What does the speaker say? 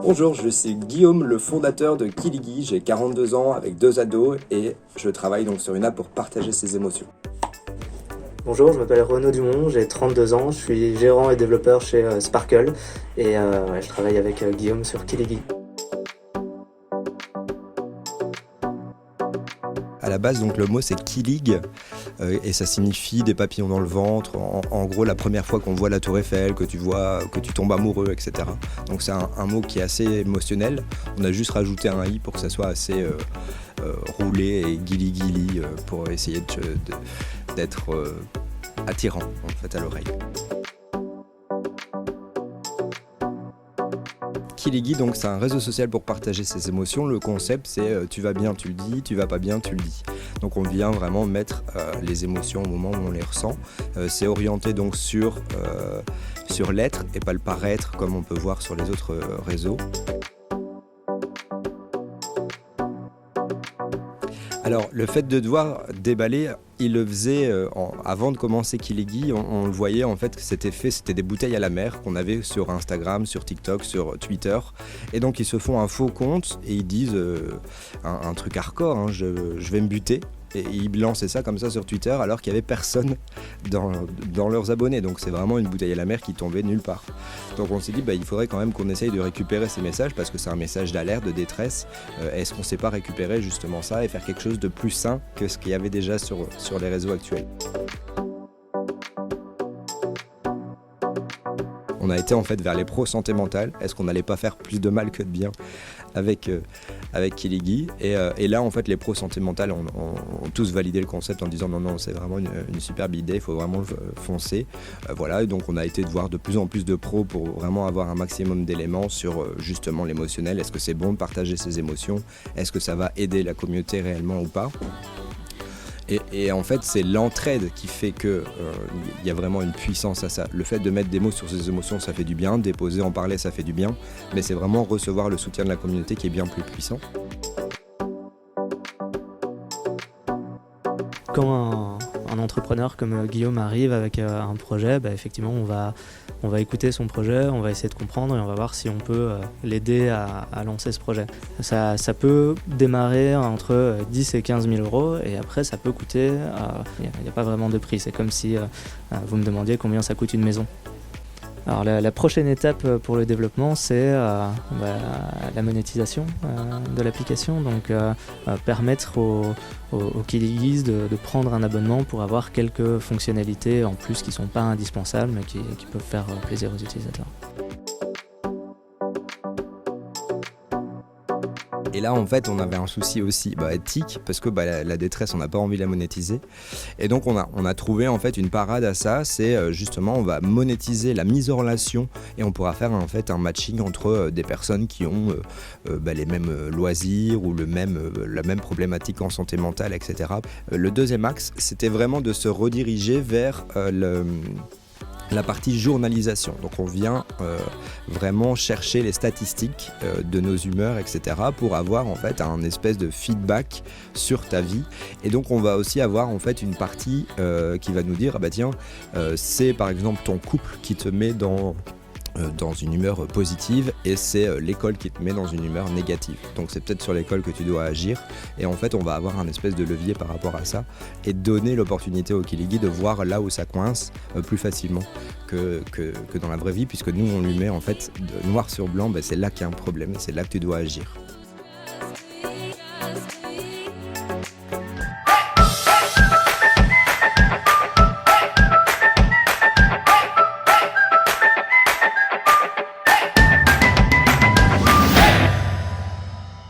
Bonjour, je suis Guillaume, le fondateur de Kiligi. J'ai 42 ans avec 2 ados et je travaille donc sur une app pour partager ses émotions. Bonjour, je m'appelle Renaud Dumont, j'ai 32 ans, je suis gérant et développeur chez Sparkle et je travaille avec Guillaume sur Kiligi. À la base, donc, le mot c'est Kilig et ça signifie des papillons dans le ventre. En gros, la première fois qu'on voit la Tour Eiffel, que tu tombes amoureux, etc. Donc c'est un mot qui est assez émotionnel. On a juste rajouté un i pour que ça soit assez roulé et guili pour essayer d'être attirant en fait à l'oreille. Kiligi, donc c'est un réseau social pour partager ses émotions. Le concept c'est tu vas bien, tu le dis, tu vas pas bien, tu le dis. Donc on vient vraiment mettre les émotions au moment où on les ressent. C'est orienté donc sur l'être et pas le paraître comme on peut voir sur les autres réseaux. Alors, le fait de devoir déballer, il le faisait avant de commencer Kiligi, on le voyait en fait que c'était des bouteilles à la mer qu'on avait sur Instagram, sur TikTok, sur Twitter. Et donc ils se font un faux compte et ils disent un truc hardcore, hein, je vais me buter. Et ils lançaient ça comme ça sur Twitter alors qu'il n'y avait personne dans leurs abonnés. Donc c'est vraiment une bouteille à la mer qui tombait nulle part. Donc on s'est dit il faudrait quand même qu'on essaye de récupérer ces messages parce que c'est un message d'alerte, de détresse. Est-ce qu'on ne sait pas récupérer justement ça et faire quelque chose de plus sain que ce qu'il y avait déjà sur les réseaux actuels? On a été en fait vers les pros santé mentale. Est-ce qu'on n'allait pas faire plus de mal que de bien avec Kiligi et là en fait les pros santé mentale ont tous validé le concept en disant non c'est vraiment une superbe idée, il faut vraiment foncer. Voilà, et donc on a été de voir de plus en plus de pros pour vraiment avoir un maximum d'éléments sur justement l'émotionnel. Est-ce que c'est bon de partager ses émotions? Est-ce que ça va aider la communauté réellement ou pas? Et en fait, c'est l'entraide qui fait qu'il y a vraiment une puissance à ça. Le fait de mettre des mots sur ses émotions, ça fait du bien. Déposer, en parler, ça fait du bien. Mais c'est vraiment recevoir le soutien de la communauté qui est bien plus puissant. Quand un entrepreneur comme Guillaume arrive avec un projet, effectivement on va écouter son projet, on va essayer de comprendre et on va voir si on peut l'aider à lancer ce projet. Ça peut démarrer entre 10 et 15 000 euros et après ça peut coûter, il n'y a pas vraiment de prix, c'est comme si vous me demandiez combien ça coûte une maison. Alors la prochaine étape pour le développement, c'est la monétisation de l'application, donc permettre aux Kiligis de prendre un abonnement pour avoir quelques fonctionnalités en plus qui ne sont pas indispensables mais qui peuvent faire plaisir aux utilisateurs. Et là, en fait, on avait un souci aussi éthique parce que la détresse, on n'a pas envie de la monétiser. Et donc, on a trouvé en fait une parade à ça. C'est justement, on va monétiser la mise en relation et on pourra faire en fait un matching entre des personnes qui ont les mêmes loisirs ou la même problématique en santé mentale, etc. Le deuxième axe, c'était vraiment de se rediriger vers la partie journalisation. Donc on vient vraiment chercher les statistiques de nos humeurs, etc. pour avoir en fait un espèce de feedback sur ta vie. Et donc on va aussi avoir en fait une partie qui va nous dire c'est par exemple ton couple qui te met dans une humeur positive et c'est l'école qui te met dans une humeur négative. Donc c'est peut-être sur l'école que tu dois agir et en fait on va avoir un espèce de levier par rapport à ça et donner l'opportunité au Kiligi de voir là où ça coince plus facilement que dans la vraie vie puisque nous on lui met en fait noir sur blanc, c'est là qu'il y a un problème, c'est là que tu dois agir.